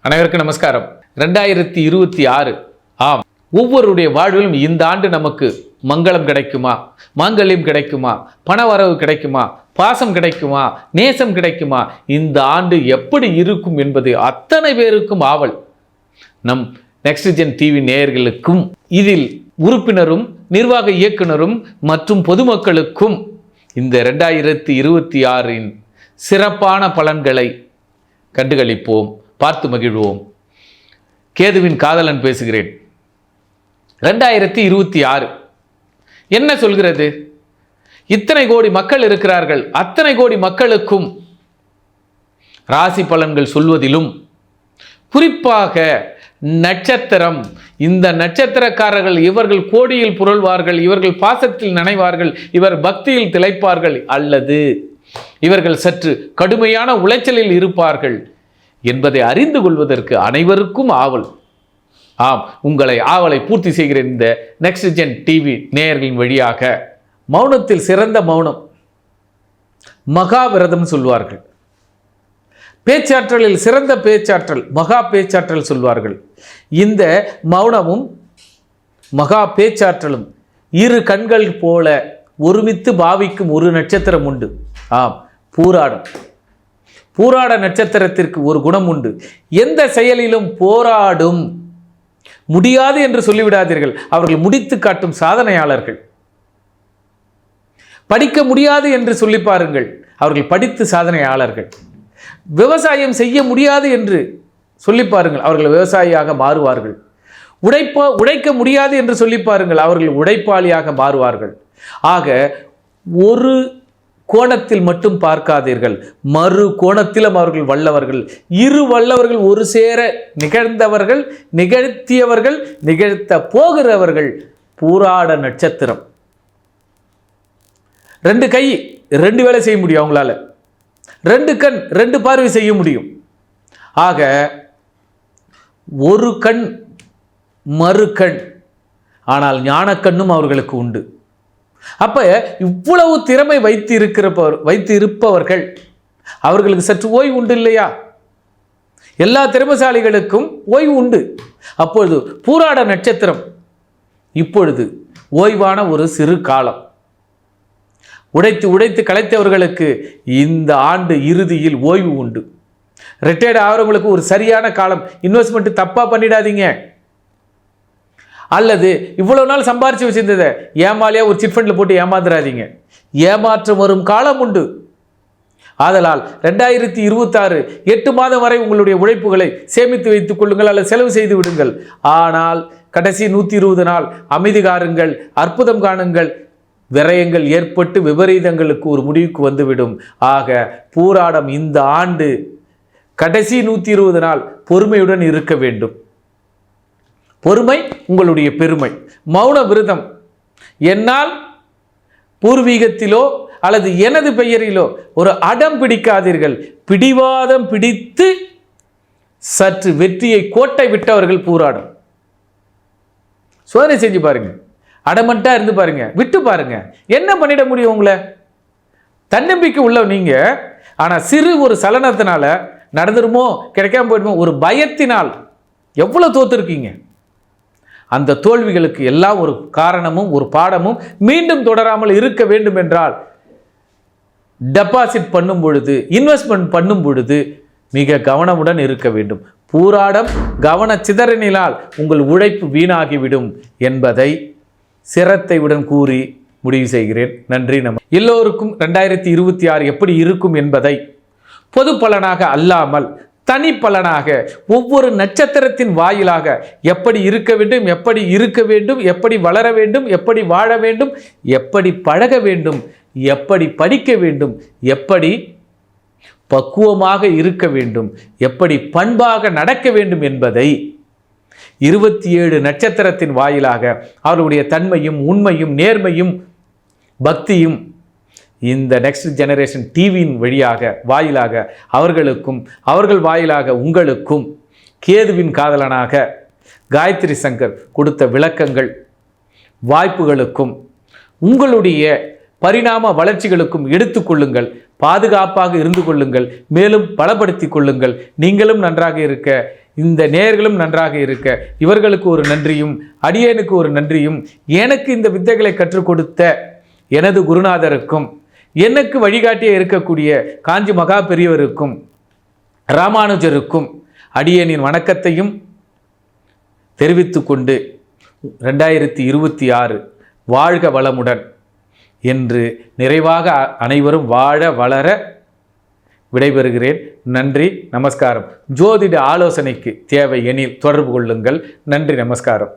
அனைவருக்கும் நமஸ்காரம். 2026 ஆம், ஒவ்வொருடைய வாழ்விலும் இந்த ஆண்டு நமக்கு மங்களம் கிடைக்குமா, மாங்கல்யம் கிடைக்குமா, பணவரவு கிடைக்குமா, பாசம் கிடைக்குமா, நேசம் கிடைக்குமா, இந்த ஆண்டு எப்படி இருக்கும் என்பது அத்தனை பேருக்கும் ஆவல். நம் நெக்ஸ்ட் ஜென் டிவி நேயர்களுக்கும் இதில் உறுப்பினரும் நிர்வாக இயக்குனரும் மற்றும் பொதுமக்களுக்கும் இந்த 2026 சிறப்பான பலன்களை கண்டுகளிப்போம், பார்த்து மகிழ்வோம். கேதுவின் காதலன் பேசுகிறேன். 2026 என்ன சொல்கிறது? இத்தனை கோடி மக்கள் இருக்கிறார்கள். அத்தனை கோடி மக்களுக்கும் ராசி பலன்கள் சொல்வதிலும் குறிப்பாக நட்சத்திரம், இந்த நட்சத்திரக்காரர்கள் இவர்கள் கோடியில் புரள்வார்கள், இவர்கள் பாசத்தில் நனைவார்கள், இவர் பக்தியில் திளைப்பார்கள், அல்லது இவர்கள் சற்று கடுமையான உளைச்சலில் இருப்பார்கள் என்பதை அறிந்து கொள்வதற்கு அனைவருக்கும் ஆவல். ஆம், உங்களை ஆவலை பூர்த்தி செய்கிற இந்த நெக்ஸ்ட் ஜென் டிவி நேயர்களின் வழியாக மௌனத்தில் சிறந்த மௌனம், மகாவிரதம் சொல்வார்கள். பேச்சாற்றலில் சிறந்த பேச்சாற்றல், மகா பேச்சாற்றல் சொல்வார்கள். இந்த மௌனமும் மகா பேச்சாற்றலும் இரு கண்கள் போல ஒருமித்து பாவிக்கும் ஒரு நட்சத்திரம் உண்டு. ஆம், பூராடம். பூராட நட்சத்திரத்திற்கு ஒரு குணம் உண்டு. எந்த செயலிலும் போராடும். முடியாது என்று சொல்லிவிடாதீர்கள், அவர்கள் முடித்து காட்டும் சாதனையாளர்கள். படிக்க முடியாது என்று சொல்லி பாருங்கள், அவர்கள் படித்து சாதனையாளர்கள். விவசாயம் செய்ய முடியாது என்று சொல்லி பாருங்கள், அவர்கள் விவசாயியாக மாறுவார்கள். உழைக்க முடியாது என்று சொல்லி பாருங்கள், அவர்கள் உழைப்பாளியாக மாறுவார்கள். ஆக ஒரு கோணத்தில் மட்டும் பார்க்காதீர்கள், மறு கோணத்திலும் அவர்கள் வல்லவர்கள். இரு வல்லவர்கள் ஒரு சேர நிகழ்ந்தவர்கள், நிகழ்த்தியவர்கள், நிகழ்த்த போகிறவர்கள். பூராட நட்சத்திரம். 2 கை 2 வேலை செய்ய முடியும் அவங்களால, 2 கண் 2 பார்வை செய்ய முடியும். ஆக ஒரு கண் மறு கண், ஆனால் ஞானக்கண்ணும் அவர்களுக்கு உண்டு. அப்ப இவ்வளவு திறமை வைத்து இருப்பவர்கள் அவர்களுக்கு சற்று ஓய்வு உண்டு இல்லையா? எல்லா திறமைசாலிகளுக்கும் ஓய்வு உண்டு. அப்பொழுது பூராட நட்சத்திரம் இப்பொழுது ஓய்வான ஒரு சிறு காலம். உடைத்து கலைத்தவர்களுக்கு இந்த ஆண்டு இறுதியில் ஓய்வு உண்டு. ரிட்டையர்ட் ஆகிறவங்களுக்கு ஒரு சரியான காலம். இன்வெஸ்ட்மெண்ட் தப்பா பண்ணிடாதீங்க. அல்லது இவ்வளவு நாள் சம்பாரிச்சு வச்சிருந்ததை ஏமாலியா ஒரு சிட் ஃபண்டில் போட்டு ஏமாந்துடாதீங்க. ஏமாற்றம் வரும் காலம் உண்டு. ஆதலால் 2026 8 மாதம் வரை உங்களுடைய உழைப்புகளை சேமித்து வைத்துக் கொள்ளுங்கள், அல்லது செலவு செய்து விடுங்கள். ஆனால் கடைசி 120 நாள் அமைதி காருங்கள், அற்புதம் காணுங்கள். விரயங்கள் ஏற்பட்டு விபரீதங்களுக்கு ஒரு முடிவுக்கு வந்துவிடும். ஆக பூராடம் இந்த ஆண்டு கடைசி 120 நாள் பொறுமையுடன் இருக்க வேண்டும். பொறுமை உங்களுடைய பெருமை. மௌன விரதம். என்னால் பூர்வீகத்திலோ அல்லது எனது பெயரிலோ ஒரு அடம் பிடிக்காதீர்கள். பிடிவாதம் பிடித்து சற்று வெற்றியை கோட்டை விட்டவர்கள் பூராடம். சோதனை செஞ்சு பாருங்க, அடமட்டா இருந்து பாருங்க, விட்டு பாருங்க, என்ன பண்ணிட முடியும் உங்களை? தன்னம்பிக்கை உள்ள நீங்க, ஆனா சிறு ஒரு சலனத்தினால நடந்துருமோ கிடைக்காம போயிடுமோ ஒரு பயத்தினால் எவ்வளவு தோத்துருக்கீங்க. அந்த தோல்விகளுக்கு எல்லாம் ஒரு காரணமும் ஒரு பாடமும் மீண்டும் தொடராமல் இருக்க வேண்டும் என்றால் டெபாசிட் பண்ணும் பொழுது, இன்வெஸ்ட்மெண்ட் பண்ணும் பொழுது மிக கவனமுடன் இருக்க வேண்டும். பூராடம் கவன சிதறலினால் உங்கள் உழைப்பு வீணாகிவிடும் என்பதை சிரத்தையுடன் கூறி முடிவு செய்கிறேன். நன்றி. எல்லோருக்கும் 2026 எப்படி இருக்கும் என்பதை பொது பலனாக அல்லாமல் தனி பலனாக ஒவ்வொரு நட்சத்திரத்தின் வாயிலாக எப்படி இருக்க வேண்டும், எப்படி இருக்க வேண்டும், எப்படி வளர வேண்டும், எப்படி வாழ வேண்டும், எப்படி பழக வேண்டும், எப்படி படிக்க வேண்டும், எப்படி பக்குவமாக இருக்க வேண்டும், எப்படி பண்பாக நடக்க வேண்டும் என்பதை 27 நட்சத்திரத்தின் வாயிலாக அவருடைய தன்மையும் உண்மையும் நேர்மையும் பக்தியும் இந்த நெக்ஸ்ட் ஜெனரேஷன் டிவியின் வாயிலாக அவர்களுக்கும் அவர்கள் வாயிலாக உங்களுக்கும் கேதுவின் காதலனாக காயத்ரி சங்கர் கொடுத்த விளக்கங்கள் வாய்ப்புகளுக்கும் உங்களுடைய பரிணாம வளர்ச்சிகளுக்கும் எடுத்துக்கொள்ளுங்கள். பாதுகாப்பாக இருந்து கொள்ளுங்கள், மேலும் பலப்படுத்திக் கொள்ளுங்கள். நீங்களும் நன்றாக இருக்க இந்த நேயர்களும் நன்றாக இருக்க இவர்களுக்கு ஒரு நன்றியும் அடியேனுக்கு ஒரு நன்றியும் எனக்கு இந்த வித்தைகளை கற்றுக் கொடுத்த எனது குருநாதருக்கும் எனக்கு வழிகாட்டியே இருக்கக்கூடிய காஞ்சி மகா பெரியவருக்கும் ராமானுஜருக்கும் அடியேனின் வணக்கத்தையும் தெரிவித்து கொண்டு 2026 வாழ்க வளமுடன் என்று நிறைவாக அனைவரும் வாழ வளர விடைபெறுகிறேன். நன்றி, நமஸ்காரம். ஜோதிட ஆலோசனைக்கு தேவை எனில் தொடர்பு கொள்ளுங்கள். நன்றி, நமஸ்காரம்.